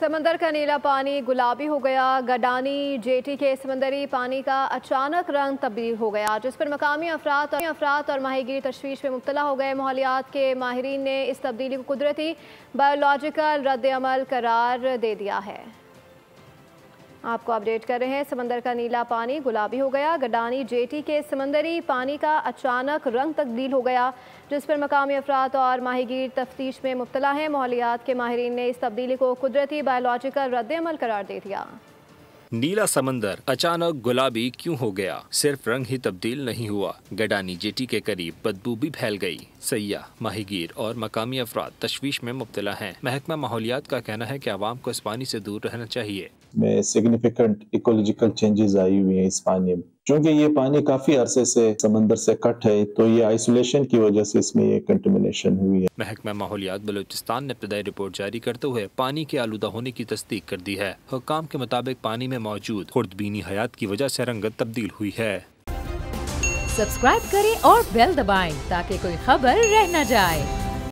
समंदर का नीला पानी गुलाबी हो गया। गडानी जेटी के समंदरी पानी का अचानक रंग तब्दील हो गया, जिस पर मकामी अफराद और माहीगीर तशवीश में मुब्तला हो गए। माहौलियात के माहिरीन ने इस तब्दीली को कुदरती बायोलॉजिकल रद्द-ए-अमल करार दे दिया है। आपको अपडेट कर रहे हैं। समंदर का नीला पानी गुलाबी हो गया। गडानी जेटी के समंदरी पानी का अचानक रंग तब्दील हो गया, जिस पर मकामी अफराद और माहीगीर तफ्तीश में मुब्तला हैं। माहौलियात के माहिरीन ने इस तब्दीली को कुदरती बायोलॉजिकल रद्द-ए-अमल करार दे दिया। नीला समंदर अचानक गुलाबी क्यों हो गया? सिर्फ रंग ही तब्दील नहीं हुआ, गडानी जेटी के करीब बदबू भी फैल गई। सैयाह, माहीगीर और मकामी अफराद तशवीश में मुब्तला हैं। महकमा माहौलियात का कहना है कि आवाम को इस पानी से दूर रहना चाहिए। में सिग्निफिकेंट इकोलॉजिकल चेंजेस आई हुई हैं इस पानी में। चूँकि ये पानी काफ़ी अरसे से समंदर से कट है, तो ये आइसोलेशन की वजह से इसमें ये कंटेमिनेशन हुई है। महकमा माहौलियात बलूचिस्तान ने इब्तदाई रिपोर्ट जारी करते हुए पानी के आलूदा होने की तस्दीक कर दी है। हुक्काम के मुताबिक पानी में मौजूद खुर्दबीनी हयात की वजह से रंगत तब्दील हुई है। सब्सक्राइब करें और बेल दबाएं ताकि कोई खबर रह न जाए।